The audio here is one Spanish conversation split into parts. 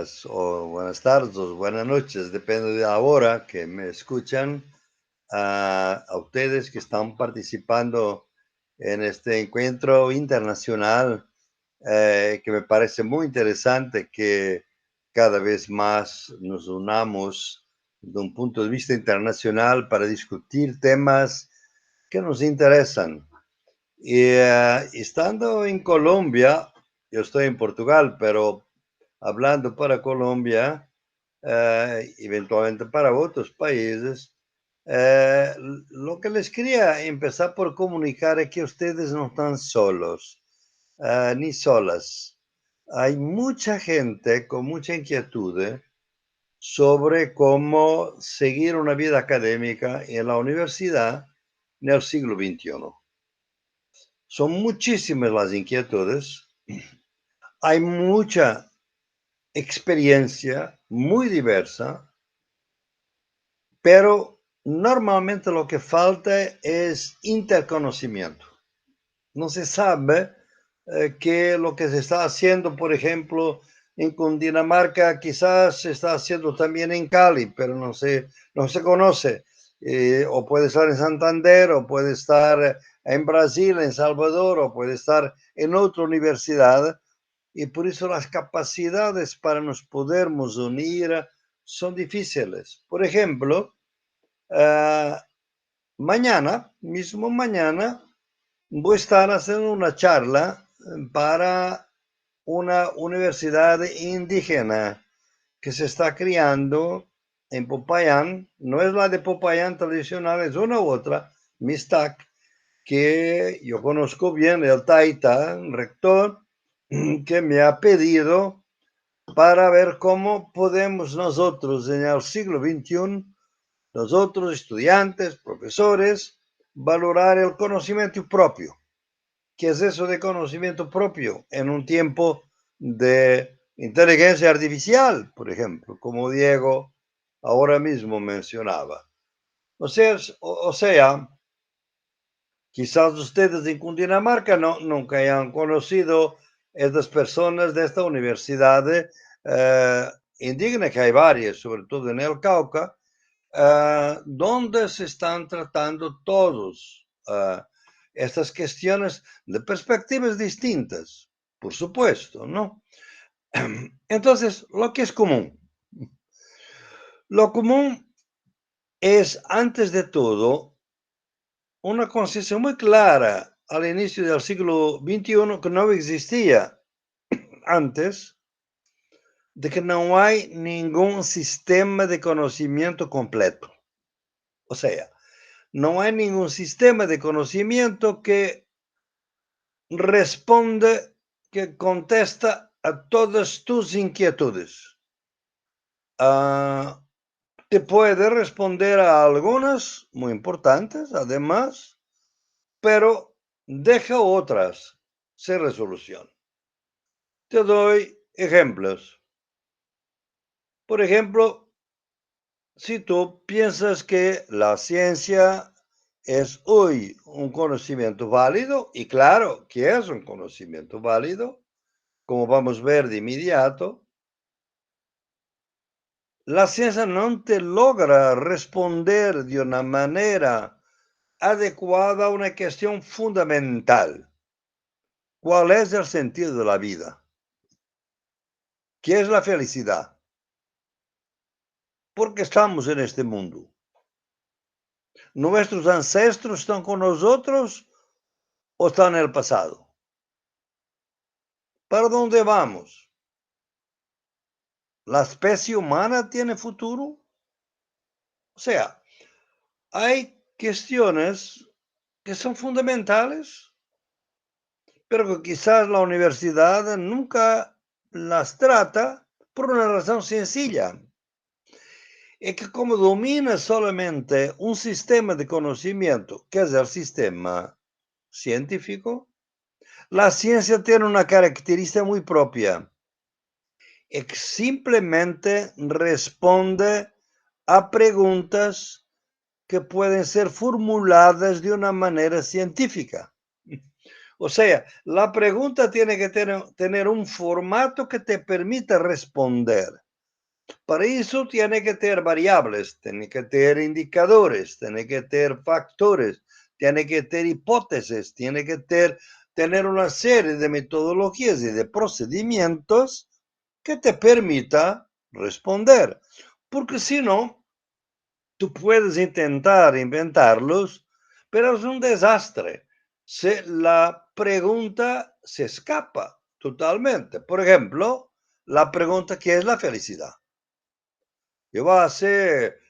días o buenas tardes o buenas noches, depende de la hora que me escuchan, a ustedes que están participando en este encuentro internacional, que me parece muy interesante que cada vez más nos unamos de un punto de vista internacional para discutir temas que nos interesan. Y estando en Colombia, yo estoy en Portugal, pero hablando para Colombia, eventualmente para otros países, lo que les quería empezar por comunicar es que ustedes no están solos, ni solas. Hay mucha gente con mucha inquietud sobre cómo seguir una vida académica en la universidad en el siglo XXI. Son muchísimas las inquietudes, hay mucha experiencia muy diversa, pero normalmente lo que falta es interconocimiento. No se sabe que lo que se está haciendo, por ejemplo, en Cundinamarca, quizás se está haciendo también en Cali, pero no se conoce. O puede estar en Santander, o puede estar en Brasil, en Salvador, o puede estar en otra universidad. Y por eso las capacidades para nos podermos unir son difíciles. Por ejemplo, uh, mismo mañana, voy a estar haciendo una charla para una universidad indígena que se está creando en Popayán. No es la de Popayán tradicional, es una u otra, Mistac, que yo conozco bien, el Taita, el rector, que me ha pedido para ver cómo podemos nosotros en el siglo XXI, nosotros estudiantes, profesores, valorar el conocimiento propio. ¿Qué es eso de conocimiento propio en un tiempo de inteligencia artificial, por ejemplo, como Diego ahora mismo mencionaba? O sea, quizás ustedes en Cundinamarca nunca hayan conocido estas personas de esta universidad indígena, que hay varias, sobre todo en el Cauca, donde se están tratando todos estas cuestiones de perspectivas distintas, por supuesto, ¿no? Entonces, lo común es, antes de todo, una conciencia muy clara al inicio del siglo XXI que no existía antes, de que no hay ningún sistema de conocimiento completo. O sea, no hay ningún sistema de conocimiento que responde, que contesta a todas tus inquietudes. Ah, te puede responder a algunas muy importantes, además, pero deja otras sin resolución. Te doy ejemplos. Por ejemplo, si tú piensas que la ciencia es hoy un conocimiento válido, y claro que es un conocimiento válido, como vamos a ver de inmediato, la ciencia no te logra responder de una manera adecuada a una cuestión fundamental. ¿Cuál es el sentido de la vida? ¿Qué es la felicidad? ¿Por qué estamos en este mundo? ¿Nuestros ancestros están con nosotros o están en el pasado? ¿Para dónde vamos? ¿La especie humana tiene futuro? O sea, hay cuestiones que son fundamentales, pero que quizás la universidad nunca las trata por una razón sencilla. Es que como domina solamente un sistema de conocimiento, que es el sistema científico, la ciencia tiene una característica muy propia. Es que simplemente responde a preguntas que pueden ser formuladas de una manera científica. O sea, la pregunta tiene que tener un formato que te permita responder. Para eso tiene que tener variables, tiene que tener indicadores, tiene que tener factores, tiene que tener hipótesis, tiene que tener una serie de metodologías y de procedimientos que te permita responder. Porque si no, tú puedes intentar inventarlos, pero es un desastre. La pregunta se escapa totalmente. Por ejemplo, la pregunta, ¿qué es la felicidad? Yo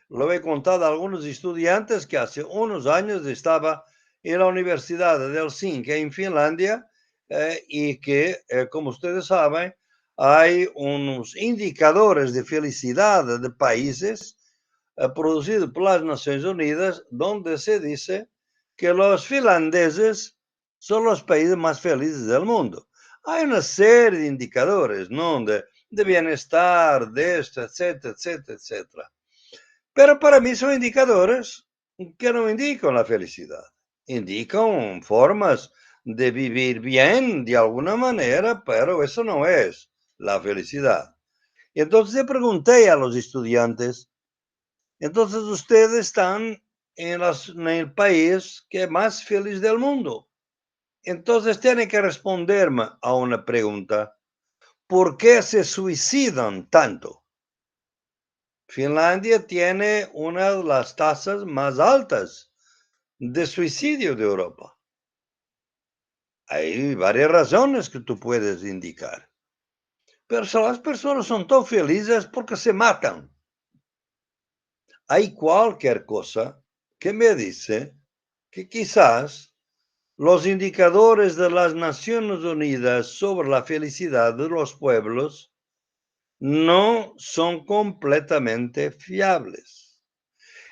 lo he contado a algunos estudiantes que hace unos años estaba en la Universidad de Helsinki, en Finlandia, y que, como ustedes saben, hay unos indicadores de felicidad de países producidos por las Naciones Unidas, donde se dice que los finlandeses son los países más felices del mundo. Hay una serie de indicadores, ¿no? De bienestar, de esto, etcétera, etcétera, etcétera. Pero para mí son indicadores que no indican la felicidad. Indican formas de vivir bien de alguna manera, pero eso no es la felicidad. Y entonces le pregunté a los estudiantes, entonces ustedes están en el país que es más feliz del mundo. Entonces tienen que responderme a una pregunta. ¿Por qué se suicidan tanto? Finlandia tiene una de las tasas más altas de suicidio de Europa. Hay varias razones que tú puedes indicar. Pero si las personas son tan felices porque se matan. Hay cualquier cosa que me dice que quizás los indicadores de las Naciones Unidas sobre la felicidad de los pueblos no son completamente fiables.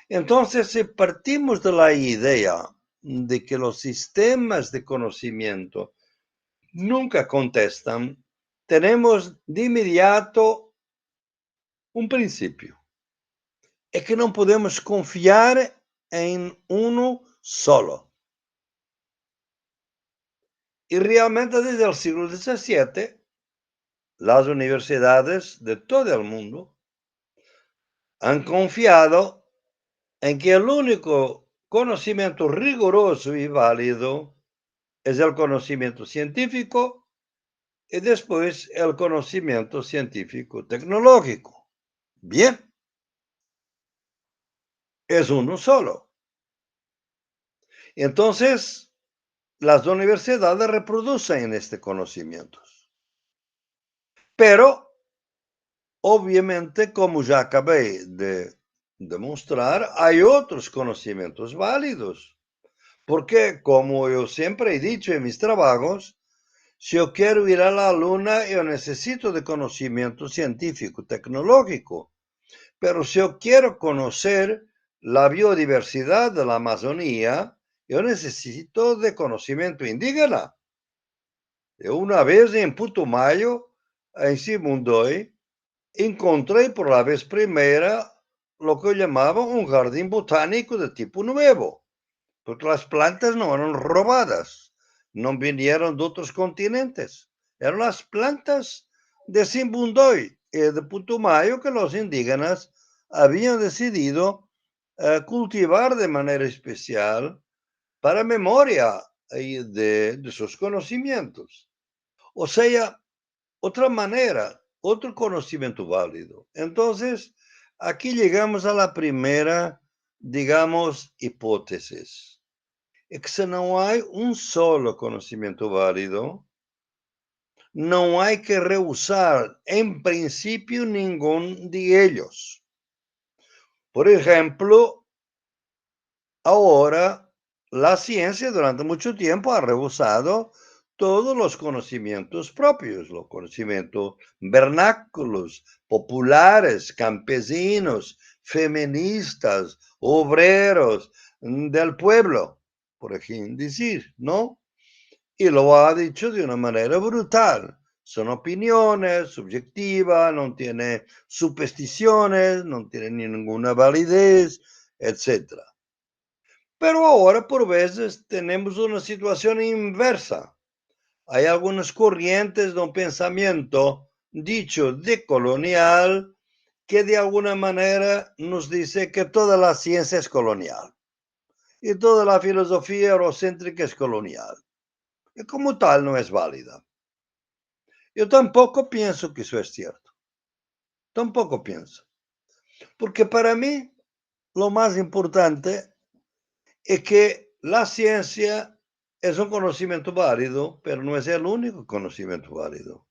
Entonces, si partimos de la idea de que los sistemas de conocimiento nunca contestan, tenemos de inmediato un principio. Es que no podemos confiar en uno solo. Y realmente desde el siglo XVII, las universidades de todo el mundo han confiado en que el único conocimiento riguroso y válido es el conocimiento científico y después el conocimiento científico tecnológico. Bien, es uno solo. Entonces, las universidades reproducen este conocimiento. Pero, obviamente, como ya acabé de demostrar, hay otros conocimientos válidos. Porque, como yo siempre he dicho en mis trabajos, si yo quiero ir a la luna, yo necesito de conocimiento científico, tecnológico. Pero si yo quiero conocer la biodiversidad de la Amazonía, yo necesito de conocimiento indígena. Yo una vez en Putumayo, en Simundoy, encontré por la vez primera lo que llamaban un jardín botánico de tipo nuevo, porque las plantas no eran robadas, no vinieron de otros continentes, eran las plantas de Simbundoy y de Putumayo que los indígenas habían decidido cultivar de manera especial para memoria de sus conocimientos. O sea, otra manera, otro conocimiento válido. Entonces, aquí llegamos a la primera, digamos, hipótesis. Es que si no hay un solo conocimiento válido, no hay que rehusar en principio ningún de ellos. Por ejemplo, ahora la ciencia durante mucho tiempo ha rehusado todos los conocimientos propios, los conocimientos vernáculos, populares, campesinos, feministas, obreros del pueblo, por ejemplo, decir, ¿no? Y lo ha dicho de una manera brutal. Son opiniones subjetivas, no tiene supersticiones, no tiene ninguna validez, etcétera. Pero ahora, por veces, tenemos una situación inversa. hay algunas corrientes de un pensamiento dicho decolonial que de alguna manera nos dice que toda la ciencia es colonial y toda la filosofía eurocéntrica es colonial. Y como tal no es válida. Yo tampoco pienso que eso es cierto. Tampoco pienso. Porque para mí lo más importante es que la ciencia es un conocimiento válido, pero no es el único conocimiento válido.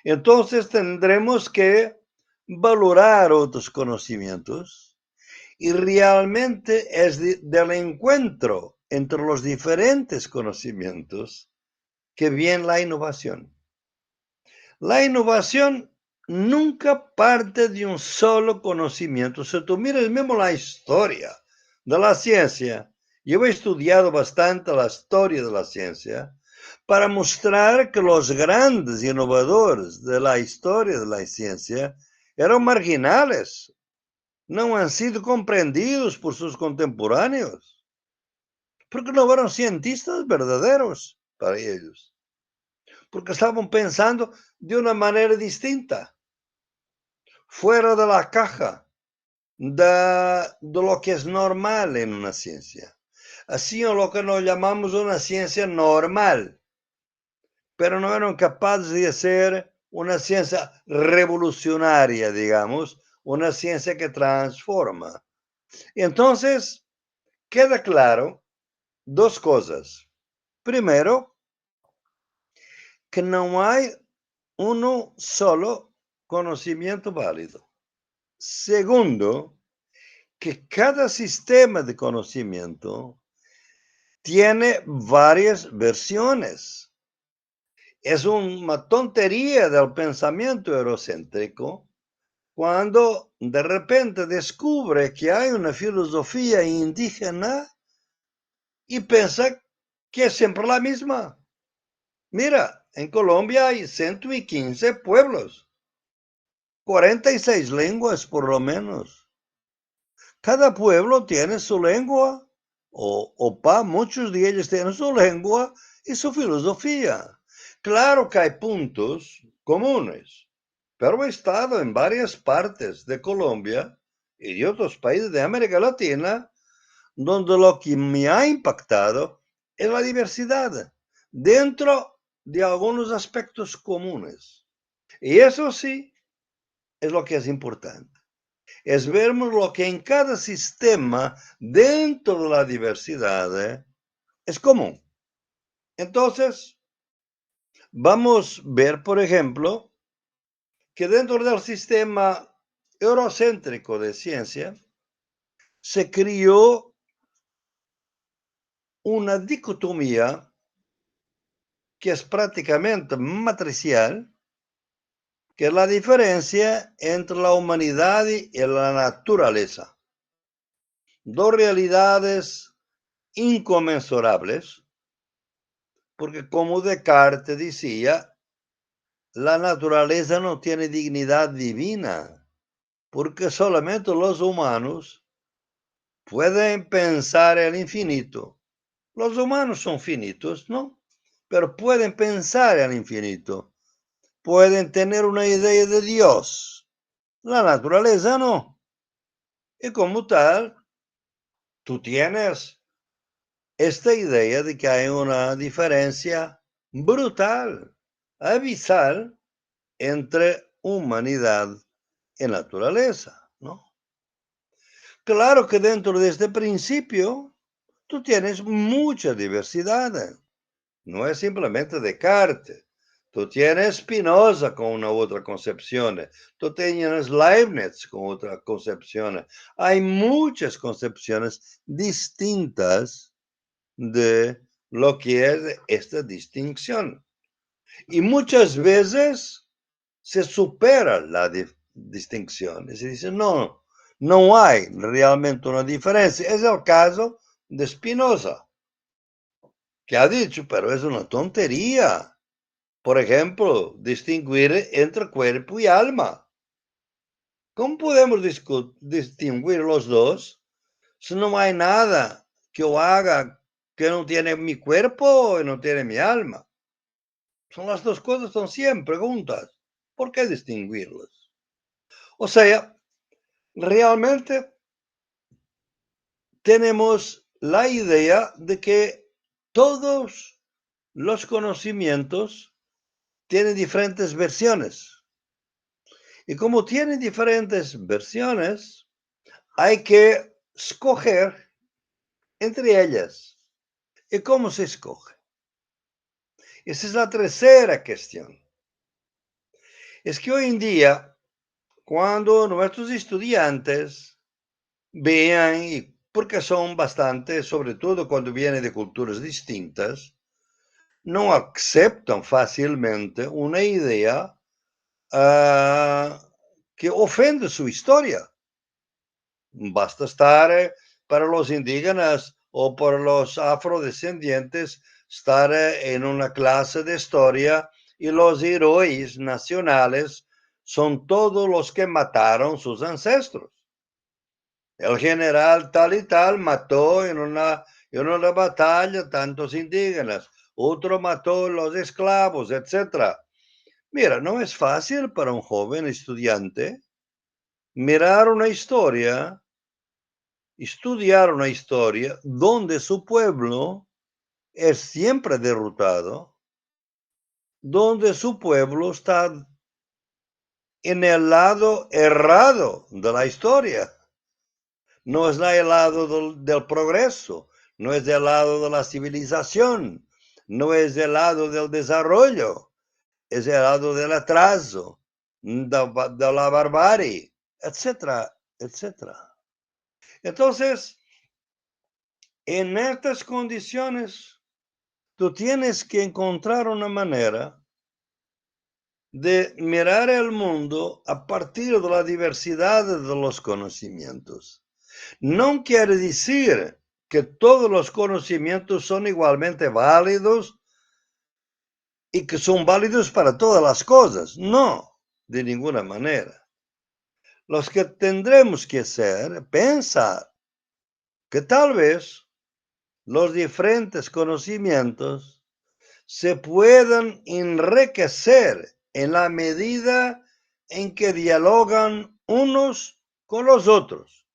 Entonces tendremos que valorar otros conocimientos y realmente es del encuentro entre los diferentes conocimientos que viene la innovación. La innovación nunca parte de un solo conocimiento. Si tú miras mismo la historia de la ciencia, yo he estudiado bastante la historia de la ciencia para mostrar que los grandes innovadores de la historia de la ciencia eran marginales, no han sido comprendidos por sus contemporáneos, porque no eran cientistas verdaderos para ellos, porque estaban pensando de una manera distinta, fuera de la caja, de lo que es normal en una ciencia. Así es lo que nos llamamos una ciencia normal, pero no eran capaces de hacer una ciencia revolucionaria, digamos, una ciencia que transforma. Y entonces, queda claro dos cosas. Primero, que no hay uno solo conocimiento válido. Segundo, que cada sistema de conocimiento tiene varias versiones. Es una tontería del pensamiento eurocéntrico cuando de repente descubre que hay una filosofía indígena y piensa que es siempre la misma. Mira, en Colombia hay 115 pueblos, 46 lenguas por lo menos. Cada pueblo tiene su lengua, muchos de ellos tienen su lengua y su filosofía. Claro que hay puntos comunes, pero he estado en varias partes de Colombia y de otros países de América Latina donde lo que me ha impactado es la diversidad dentro de algunos aspectos comunes. Y eso sí es lo que es importante. Es ver lo que en cada sistema, dentro de la diversidad, es común. Entonces, vamos a ver, por ejemplo, que dentro del sistema eurocéntrico de ciencia se crió una dicotomía que es prácticamente matricial, que es la diferencia entre la humanidad y la naturaleza. Dos realidades inconmensurables, porque como Descartes decía, la naturaleza no tiene dignidad divina, porque solamente los humanos pueden pensar el infinito. Los humanos son finitos, ¿no? Pero pueden pensar el infinito, pueden tener una idea de Dios. La naturaleza no. Y como tal, tú tienes esta idea de que hay una diferencia brutal, abisal, entre humanidad y naturaleza, ¿no? Claro que dentro de este principio tú tienes mucha diversidad. No es simplemente Descartes. Tú tienes Spinoza con una otra concepción. Tú tienes Leibniz con otra concepción. Hay muchas concepciones distintas de lo que es esta distinción. Y muchas veces se supera la distinción. Y se dice, no, no hay realmente una diferencia. Es el caso de Spinoza, que ha dicho, pero es una tontería. Por ejemplo, distinguir entre cuerpo y alma. ¿Cómo podemos distinguir los dos si no hay nada que yo haga que no tiene mi cuerpo y no tiene mi alma? Son las dos cosas, son siempre juntas. ¿Por qué distinguirlas? O sea, realmente tenemos la idea de que todos los conocimientos tienen diferentes versiones. Y como tienen diferentes versiones, hay que escoger entre ellas. ¿Y cómo se escoge? Esa es la tercera cuestión. Es que hoy en día, cuando nuestros estudiantes vean, y porque son bastante, sobre todo cuando vienen de culturas distintas, no aceptan fácilmente una idea que ofende su historia. Basta estar para los indígenas o para los afrodescendientes, estar en una clase de historia y los héroes nacionales son todos los que mataron sus ancestros. El general tal y tal mató en una batalla tantos indígenas, otro mató los esclavos, etc. Mira, no es fácil para un joven estudiante mirar una historia, estudiar una historia donde su pueblo es siempre derrotado, donde su pueblo está en el lado errado de la historia. No es el lado del progreso, no es del lado de la civilización, no es del lado del desarrollo, es el lado del atraso, de la barbarie, etcétera, etcétera. Entonces, en estas condiciones, tú tienes que encontrar una manera de mirar el mundo a partir de la diversidad de los conocimientos. No quiere decir que todos los conocimientos son igualmente válidos y que son válidos para todas las cosas. No, de ninguna manera. Los que tendremos que hacer, pensar que tal vez los diferentes conocimientos se puedan enriquecer en la medida en que dialogan unos con los otros.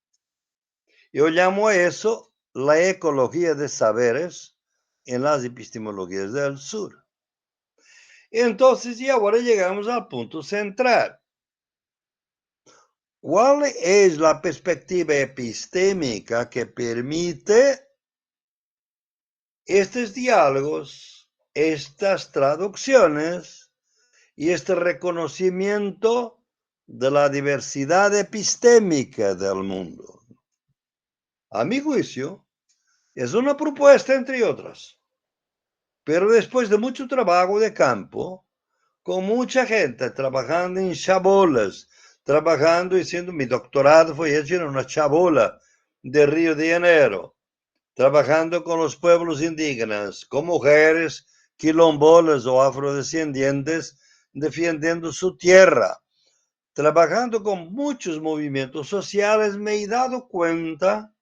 Yo llamo a eso la ecología de saberes en las epistemologías del sur. Entonces, y ahora llegamos al punto central. ¿Cuál es la perspectiva epistémica que permite estos diálogos, estas traducciones y este reconocimiento de la diversidad epistémica del mundo? A mi juicio, es una propuesta entre otras, pero después de mucho trabajo de campo, con mucha gente trabajando en chabolas, trabajando y haciendo mi doctorado fue hecho en una chabola de Río de Janeiro, trabajando con los pueblos indígenas, con mujeres quilombolas o afrodescendientes defendiendo su tierra, trabajando con muchos movimientos sociales, me he dado cuenta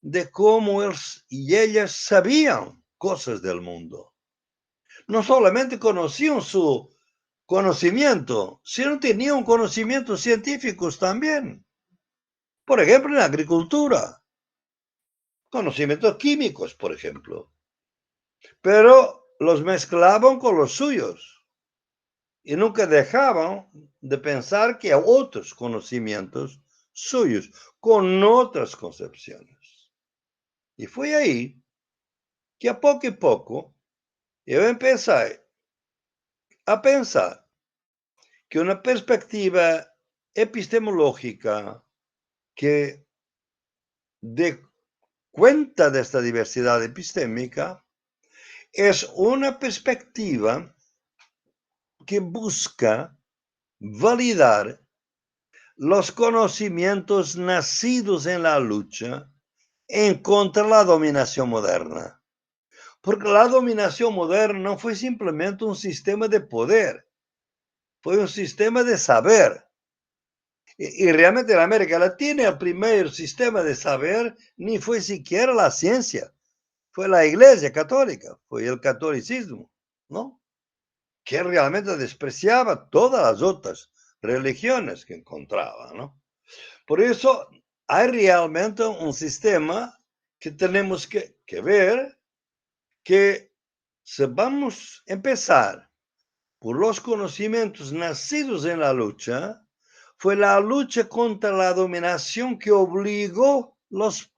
de cómo ellos y ellas sabían cosas del mundo. No solamente conocían su conocimiento, sino tenían conocimientos científicos también. Por ejemplo, en la agricultura, conocimientos químicos, por ejemplo. Pero los mezclaban con los suyos y nunca dejaban de pensar que hay otros conocimientos suyos, con otras concepciones. Y fue ahí que a poco yo empecé a pensar que una perspectiva epistemológica que dé cuenta de esta diversidad epistémica es una perspectiva que busca validar los conocimientos nacidos en la lucha en contra de la dominación moderna. Porque la dominación moderna no fue simplemente un sistema de poder, fue un sistema de saber. Y realmente en América Latina el primer sistema de saber ni fue siquiera la ciencia, fue la Iglesia Católica, fue el catolicismo, ¿no? que realmente despreciaba todas las otras religiones que encontraba, ¿no? Por eso hay realmente un sistema que tenemos que ver, que si vamos a empezar por los conocimientos nacidos en la lucha, fue la lucha contra la dominación que obligó los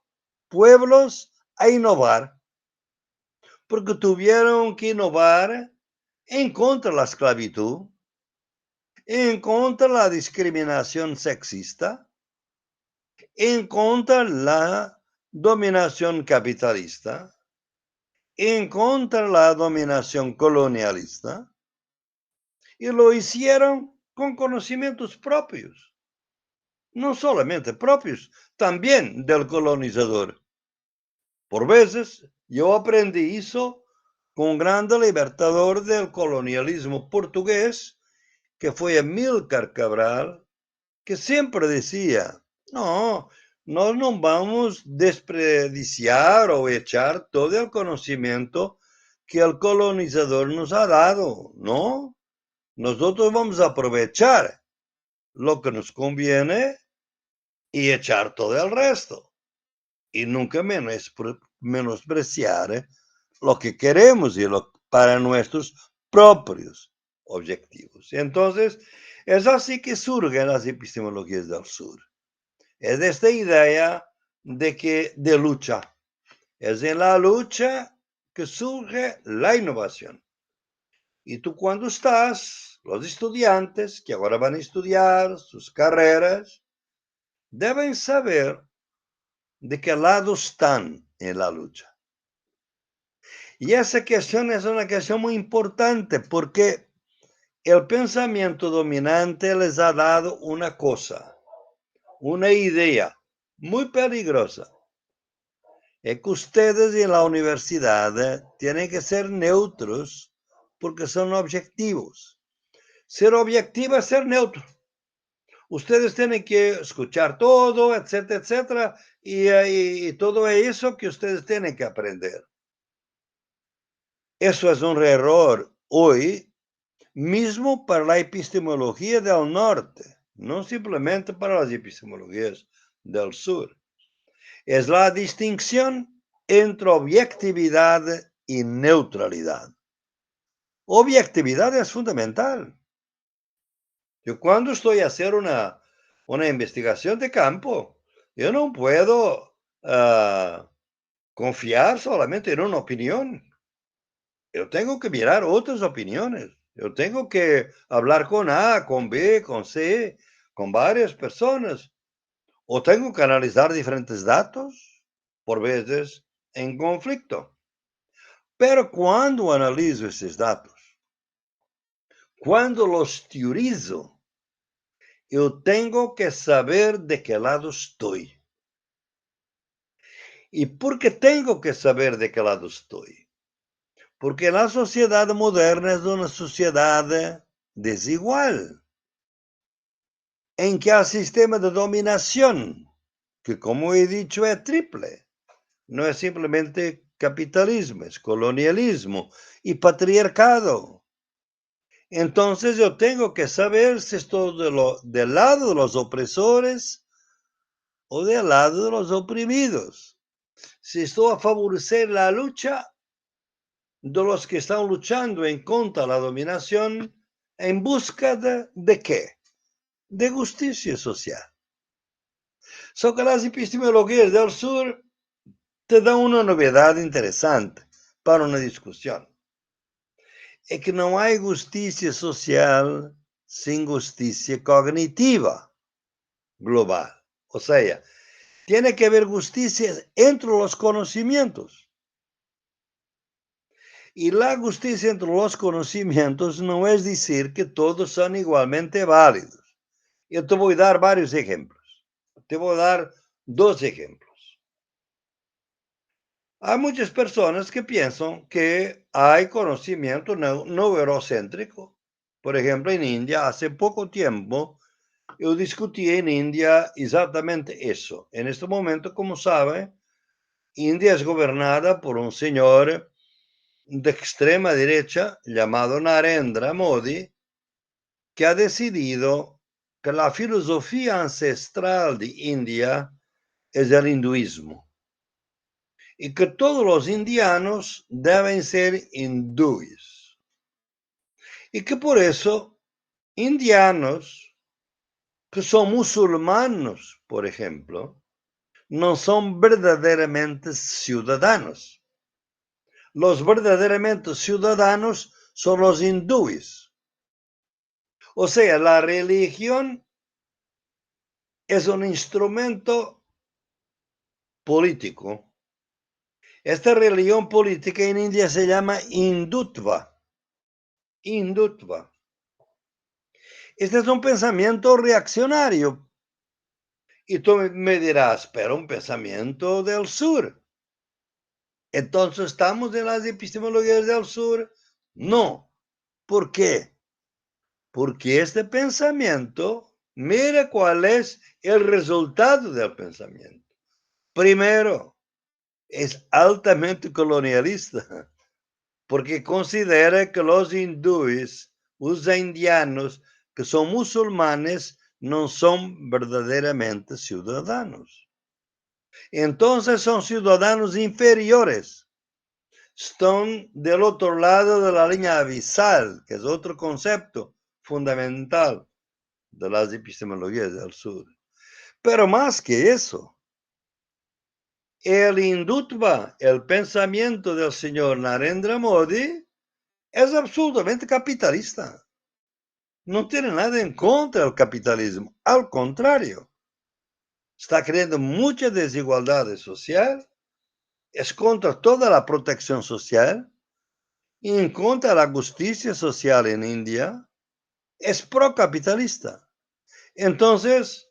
pueblos a innovar, porque tuvieron que innovar en contra de la esclavitud, en contra de la discriminación sexista, en contra de la dominación capitalista, en contra de la dominación colonialista, y lo hicieron con conocimientos propios, no solamente propios, también del colonizador. Por veces yo aprendí eso con un grande libertador del colonialismo portugués, que fue Amílcar Cabral, que siempre decía, no, no vamos a desperdiciar o echar todo el conocimiento que el colonizador nos ha dado, ¿no? Nosotros vamos a aprovechar lo que nos conviene y echar todo el resto. Y nunca menospreciar lo que queremos y para nuestros propios objetivos. Entonces, es así que surgen las epistemologías del sur. Es de esta idea de lucha. Es en la lucha que surge la innovación. Y tú cuando los estudiantes que ahora van a estudiar sus carreras, deben saber de qué lado están en la lucha. Y esa cuestión es una cuestión muy importante porque el pensamiento dominante les ha dado una cosa, una idea muy peligrosa. Es que ustedes en la universidad tienen que ser neutros porque son objetivos. Ser objetivo es ser neutro. Ustedes tienen que escuchar todo, etcétera, etcétera, y todo eso que ustedes tienen que aprender. Eso es un error hoy, mismo para la epistemología del norte, no simplemente para las epistemologías del sur. Es la distinción entre objetividad y neutralidad. Objetividad es fundamental. Yo cuando estoy a hacer una investigación de campo, yo no puedo confiar solamente en una opinión. Yo tengo que mirar otras opiniones. Yo tengo que hablar con A, con B, con C, con varias personas. O tengo que analizar diferentes datos, por veces en conflicto. Pero cuando analizo esos datos, cuando los teorizo, yo tengo que saber de qué lado estoy. ¿Y por qué tengo que saber de qué lado estoy? Porque la sociedad moderna es una sociedad desigual, en que hay sistema de dominación, que como he dicho es triple. No es simplemente capitalismo, es colonialismo y patriarcado. Entonces yo tengo que saber si estoy del lado de los opresores o del lado de los oprimidos. Si estoy a favorecer la lucha de los que están luchando en contra de la dominación, en busca de qué? De justicia social. So que las epistemologías del sur te dan una novedad interesante para una discusión. Es que no hay justicia social sin justicia cognitiva global. O sea, tiene que haber justicia entre los conocimientos. Y la justicia entre los conocimientos no es decir que todos son igualmente válidos. Yo te voy a dar varios ejemplos. Te voy a dar dos ejemplos. Hay muchas personas que piensan que hay conocimiento no eurocéntrico. Por ejemplo, en India, hace poco tiempo, yo discutí en India exactamente eso. En este momento, como sabe, India es gobernada por un señor de extrema derecha llamado Narendra Modi, que ha decidido que la filosofía ancestral de India es el hinduismo y que todos los indianos deben ser hindúes y que por eso indianos que son musulmanes, por ejemplo, no son verdaderamente ciudadanos. Los verdaderamente ciudadanos son los hindúes. O sea, la religión es un instrumento político. Esta religión política en India se llama hindutva. Hindutva. Este es un pensamiento reaccionario. Y tú me dirás, pero un pensamiento del sur. Entonces, ¿estamos en las epistemologías del sur? No. ¿Por qué? Porque este pensamiento, mira cuál es el resultado del pensamiento. Primero, es altamente colonialista, porque considera que los hindúes, los indianos, que son musulmanes, no son verdaderamente ciudadanos. Entonces son ciudadanos inferiores. Están del otro lado de la línea abisal, que es otro concepto fundamental de las epistemologías del sur. Pero más que eso, el hindutva, el pensamiento del señor Narendra Modi, es absolutamente capitalista. No tiene nada en contra del capitalismo. Al contrario, está creando mucha desigualdad social, es contra toda la protección social, en contra de la justicia social en India, es procapitalista. Entonces,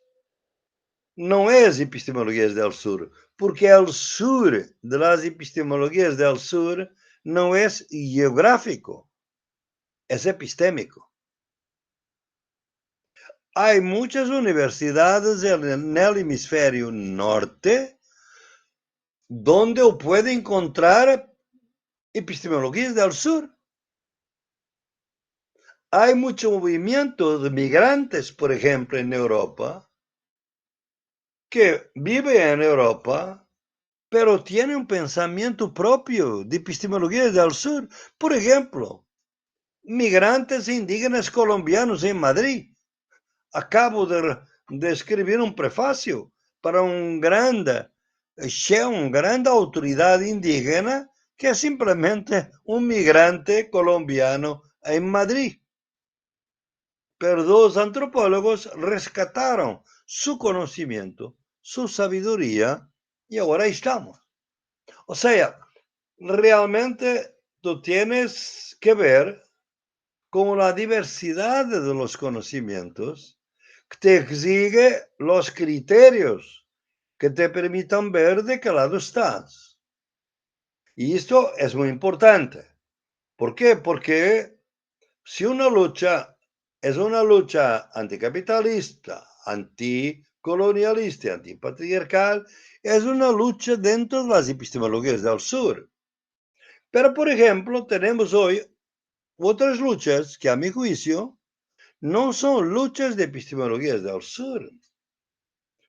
no es epistemologías del sur, porque el sur de las epistemologías del sur no es geográfico, es epistémico. Hay muchas universidades en el hemisferio norte donde puede encontrar epistemologías del sur. Hay mucho movimiento de migrantes, por ejemplo, en Europa, que vive en Europa, pero tiene un pensamiento propio de epistemología del sur. Por ejemplo, migrantes indígenas colombianos en Madrid. Acabo de escribir un prefacio para un grande autoridad indígena que es simplemente un migrante colombiano en Madrid. Pero dos antropólogos rescataron su conocimiento, su sabiduría, y ahora estamos. O sea, realmente tú tienes que ver cómo la diversidad de los conocimientos te exige los criterios que te permitan ver de qué lado estás. Y esto es muy importante. ¿Por qué? Porque si una lucha es una lucha anticapitalista, anticolonialista, antipatriarcal, es una lucha dentro de las epistemologías del sur. Pero, por ejemplo, tenemos hoy otras luchas que, a mi juicio, no son luchas de epistemologías del sur.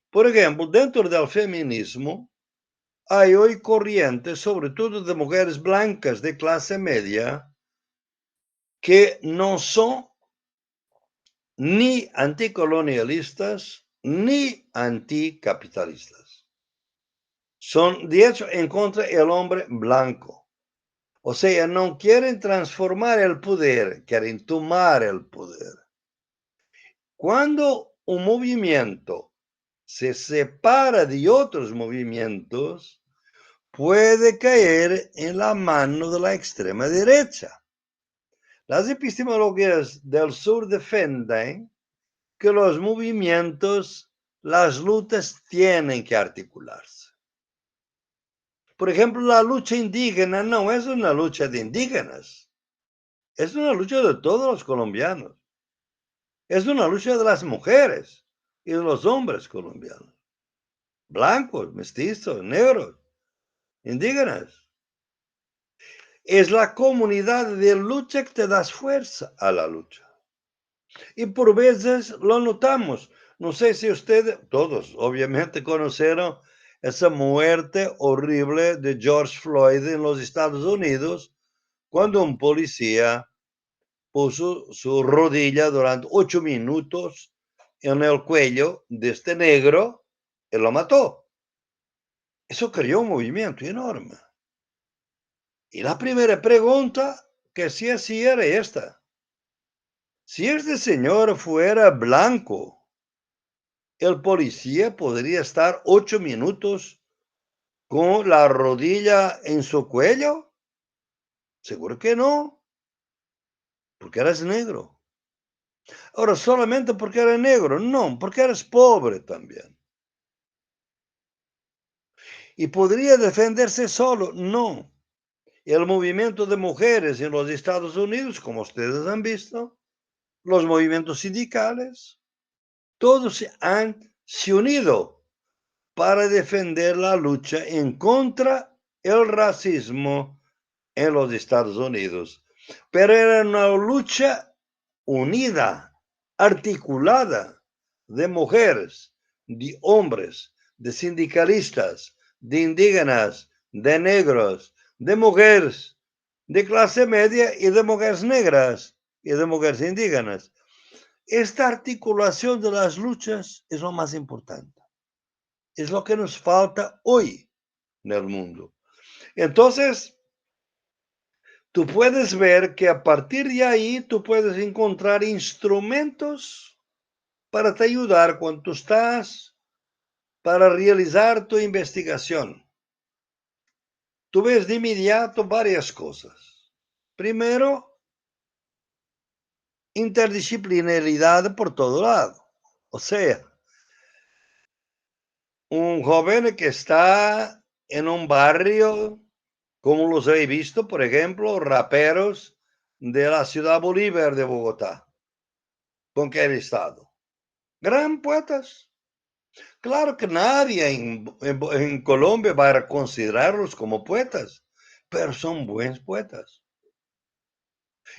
Por ejemplo, dentro del feminismo, hay hoy corrientes, sobre todo de mujeres blancas de clase media, que no son ni anticolonialistas ni anticapitalistas. Son, de hecho, en contra del hombre blanco. O sea, no quieren transformar el poder, quieren tomar el poder. Cuando un movimiento se separa de otros movimientos, puede caer en la mano de la extrema derecha. Las epistemologías del sur defienden que los movimientos, las luchas tienen que articularse. Por ejemplo, la lucha indígena no es una lucha de indígenas, es una lucha de todos los colombianos, es una lucha de las mujeres y de los hombres colombianos, blancos, mestizos, negros, indígenas. Es la comunidad de lucha que te da fuerza a la lucha. Y por veces lo notamos. No sé si ustedes, todos obviamente conocieron esa muerte horrible de George Floyd en los Estados Unidos, cuando un policía puso su rodilla durante 8 minutos en el cuello de este negro y lo mató. Eso creó un movimiento enorme. Y la primera pregunta que se hacía era esta: si este señor fuera blanco, ¿el policía podría estar 8 minutos con la rodilla en su cuello? Seguro que no, porque eres negro. Ahora, solamente porque eres negro, no, porque eres pobre también. ¿Y podría defenderse solo? No. El movimiento de mujeres en los Estados Unidos, como ustedes han visto, los movimientos sindicales, todos se unido para defender la lucha en contra del racismo en los Estados Unidos. Pero era una lucha unida, articulada, de mujeres, de hombres, de sindicalistas, de indígenas, de negros, de mujeres de clase media y de mujeres negras y de mujeres indígenas. Esta articulación de las luchas es lo más importante. Es lo que nos falta hoy en el mundo. Entonces, tú puedes ver que a partir de ahí tú puedes encontrar instrumentos para te ayudar cuando tú estás para realizar tu investigación. Tú ves de inmediato varias cosas. Primero, interdisciplinaridad por todo lado. O sea, un joven que está en un barrio, como los he visto, por ejemplo, raperos de la ciudad Bolívar de Bogotá, cualquier estado. Gran poetas. Claro que nadie en Colombia va a considerarlos como poetas, pero son buenos poetas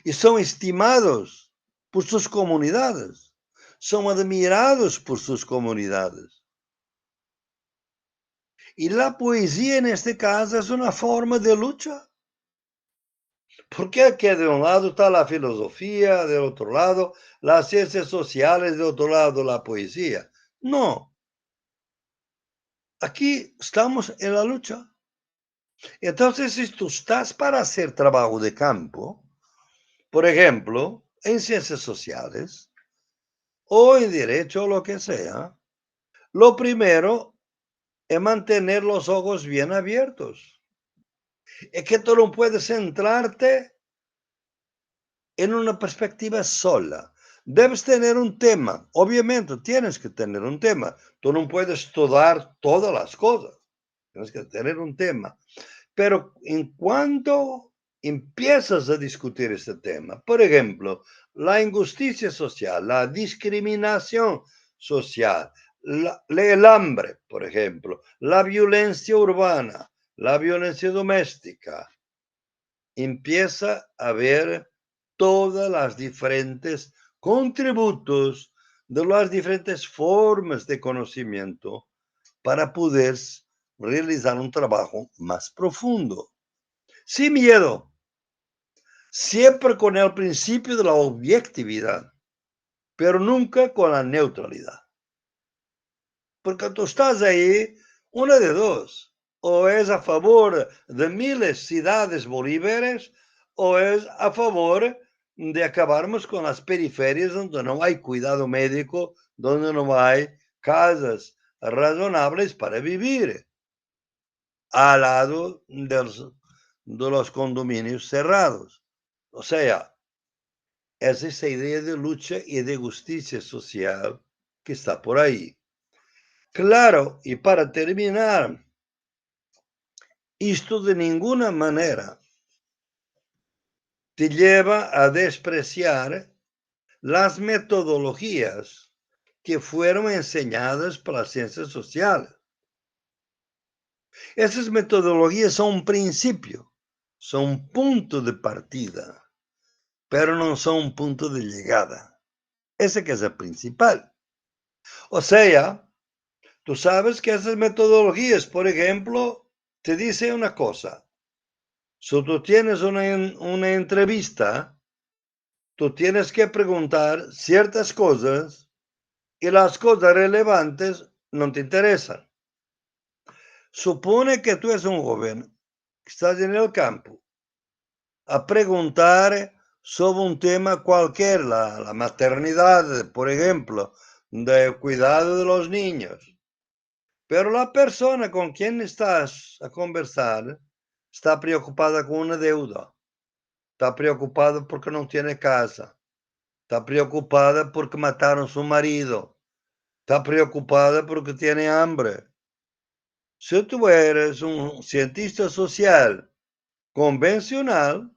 y son estimados por sus comunidades, son admirados por sus comunidades. Y la poesía en este caso es una forma de lucha. Porque aquí de un lado está la filosofía, del otro lado las ciencias sociales, del otro lado la poesía. No, aquí estamos en la lucha. Entonces, si tú estás para hacer trabajo de campo, por ejemplo, en ciencias sociales o en derecho o lo que sea, lo primero es mantener los ojos bien abiertos. Es que tú no puedes centrarte en una perspectiva sola. Debes tener un tema. Obviamente, tienes que tener un tema. Tú no puedes estudiar todas las cosas. Tienes que tener un tema. Pero en cuanto empiezas a discutir este tema, por ejemplo, la injusticia social, la discriminación social, el hambre, por ejemplo, la violencia urbana, la violencia doméstica, empieza a ver todas las diferentes contributos de las diferentes formas de conocimiento para poder realizar un trabajo más profundo, sin miedo, siempre con el principio de la objetividad, pero nunca con la neutralidad. Porque tú estás ahí, una de dos, o es a favor de miles de ciudades bolívares, o es a favor de acabarmos con las periferias donde no hay cuidado médico, donde no hay casas razonables para vivir, al lado de los condominios cerrados. O sea, es esa idea de lucha y de justicia social que está por ahí. Claro, y para terminar, esto de ninguna manera te lleva a despreciar las metodologías que fueron enseñadas por las ciencias sociales. Esas metodologías son un principio, son punto de partida, pero no son un punto de llegada. Ese que es el principal. O sea, tú sabes que esas metodologías, por ejemplo, te dice una cosa. Si tú tienes una entrevista, tú tienes que preguntar ciertas cosas y las cosas relevantes no te interesan. Supone que tú eres un joven que estás en el campo a preguntar sobre un tema cualquier, la maternidad, por ejemplo, de cuidado de los niños. Pero la persona con quien estás a conversar está preocupada con una deuda, está preocupada porque no tiene casa, está preocupada porque mataron a su marido, está preocupada porque tiene hambre. Si tú eres un cientista social convencional,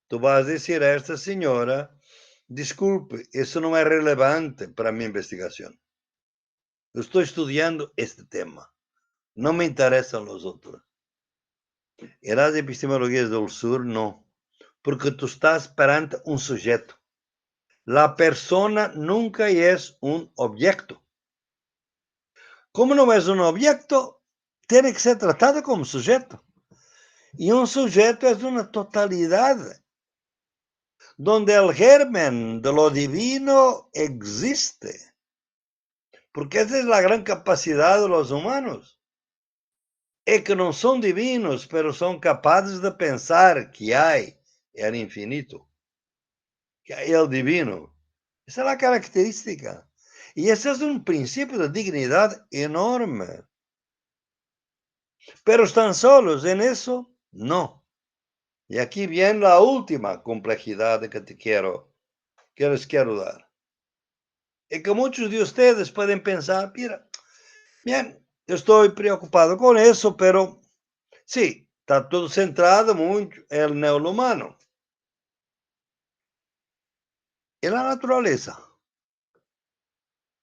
tú vas a decir a esta señora, disculpe, eso no es relevante para mi investigación. Yo estoy estudiando este tema, no me interesan los otros. En las epistemologías del sur, no, porque tú estás perante un sujeto. La persona nunca es un objeto. Como no es un objeto, tiene que ser tratado como sujeto. Y un sujeto es una totalidad, donde el germen de lo divino existe. Porque esa es la gran capacidad de los humanos. Es que no son divinos, pero son capaces de pensar que hay el infinito, que hay el divino. Esa es la característica. Y ese es un principio de dignidad enorme. Pero están solos en eso, no. Y aquí viene la última complejidad que les quiero dar. Es que muchos de ustedes pueden pensar, mira, bien, yo estoy preocupado con eso, pero sí, está todo centrado mucho en el neurohumano, en la naturaleza.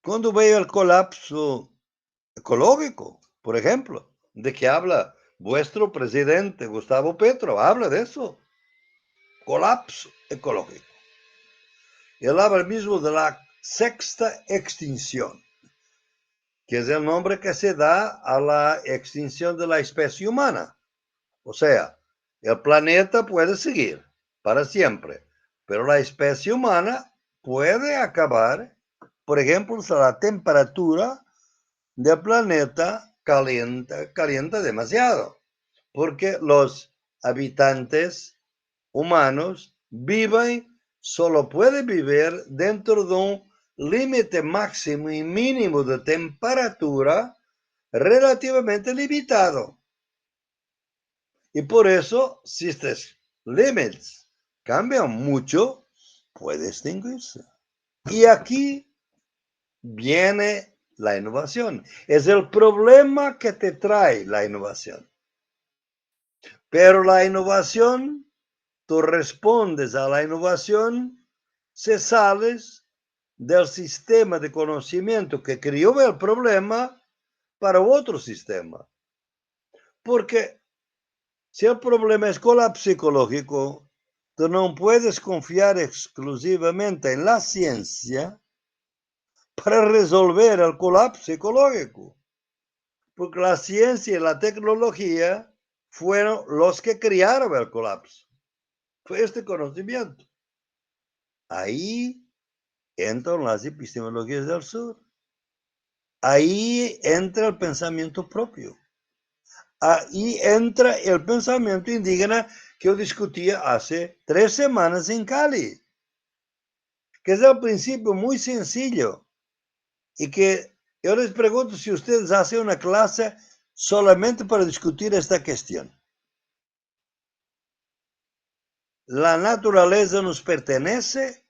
Cuando veo el colapso ecológico, por ejemplo, de que habla vuestro presidente Gustavo Petro, habla de eso, colapso ecológico. Él habla mismo de la sexta extinción, que es el nombre que se da a la extinción de la especie humana. O sea, el planeta puede seguir para siempre, pero la especie humana puede acabar, por ejemplo, si la temperatura del planeta calienta demasiado, porque los habitantes humanos solo pueden vivir dentro de un límite máximo y mínimo de temperatura relativamente limitado. Y por eso, si estos límites cambian mucho, puede extinguirse. Y aquí viene la innovación. Es el problema que te trae la innovación. Pero la innovación, tú respondes a la innovación si sales del sistema de conocimiento que creó el problema para otro sistema. Porque si el problema es colapso psicológico, tú no puedes confiar exclusivamente en la ciencia para resolver el colapso psicológico, porque la ciencia y la tecnología fueron los que crearon el colapso. Fue este conocimiento. Ahí entran las epistemologías del sur. Ahí entra el pensamiento propio. Ahí entra el pensamiento indígena que yo discutía hace 3 semanas en Cali, que es el principio muy sencillo y que yo les pregunto si ustedes hacen una clase solamente para discutir esta cuestión. ¿La naturaleza nos pertenece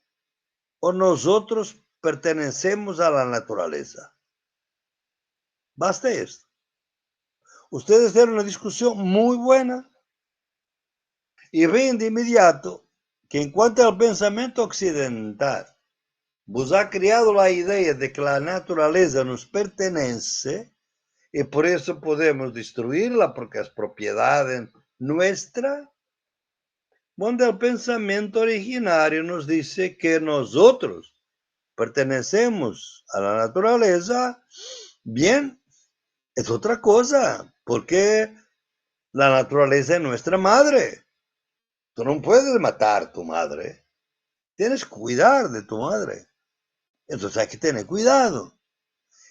o nosotros pertenecemos a la naturaleza? Basta esto. Ustedes tienen una discusión muy buena y ven de inmediato que en cuanto al pensamiento occidental, vos ha creado la idea de que la naturaleza nos pertenece y por eso podemos destruirla porque es propiedad nuestra. donde el pensamiento originario nos dice que nosotros pertenecemos a la naturaleza, bien, es otra cosa, porque la naturaleza es nuestra madre. Tú no puedes matar a tu madre, tienes que cuidar de tu madre. Entonces hay que tener cuidado.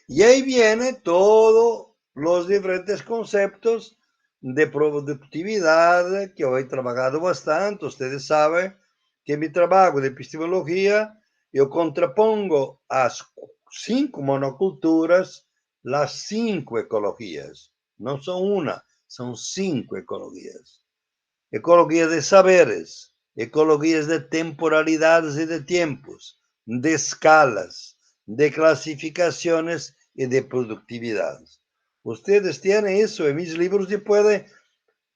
Y ahí viene todos los diferentes conceptos de productividad que hoy he trabajado bastante. Ustedes saben que en mi trabajo de epistemología yo contrapongo a 5 monoculturas las 5 ecologías. No son una, son 5 ecologías. Ecologías de saberes, ecologías de temporalidades y de tiempos, de escalas, de clasificaciones y de productividades. Ustedes tienen eso en mis libros y pueden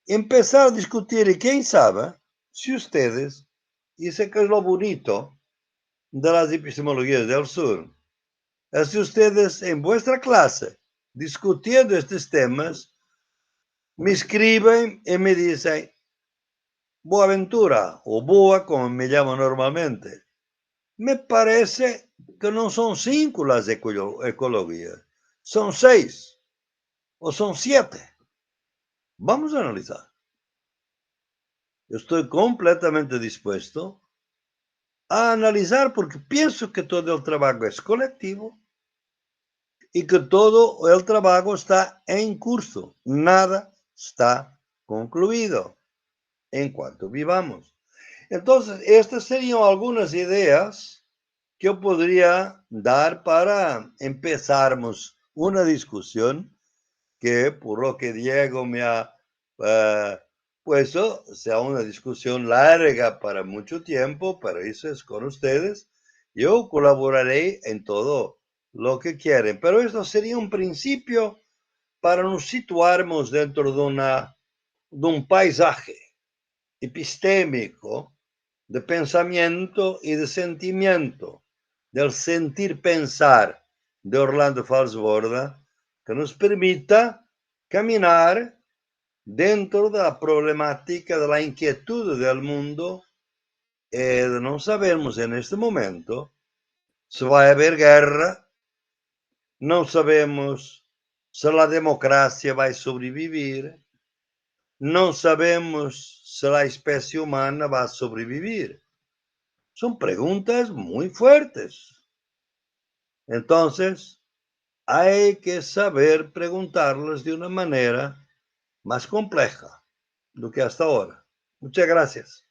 empezar a discutir y quién sabe si ustedes, y sé que es lo bonito de las epistemologías del sur, es si ustedes en vuestra clase, discutiendo estos temas, me escriben y me dicen, Boaventura, o Boa, como me llamo normalmente, me parece que no son 5 las ecologías, son 6 o son 7. Vamos a analizar. Yo estoy completamente dispuesto a analizar porque pienso que todo el trabajo es colectivo y que todo el trabajo está en curso. Nada está concluido en cuanto vivamos. Entonces, estas serían algunas ideas que yo podría dar para empezarmos una discusión que, por lo que Diego me ha eh, puesto, sea una discusión larga para mucho tiempo, pero eso es con ustedes. Yo colaboraré en todo lo que quieren, pero esto sería un principio para nos situarmos dentro de un paisaje epistémico de pensamiento y de sentimiento, del sentir pensar de Orlando Falsborda, que nos permita caminar dentro de la problemática de la inquietud del mundo. No sabemos en este momento si va a haber guerra, no sabemos si la democracia va a sobrevivir, no sabemos si la especie humana va a sobrevivir. Son preguntas muy fuertes. Entonces, hay que saber preguntarlas de una manera más compleja do que hasta ahora. Muchas gracias.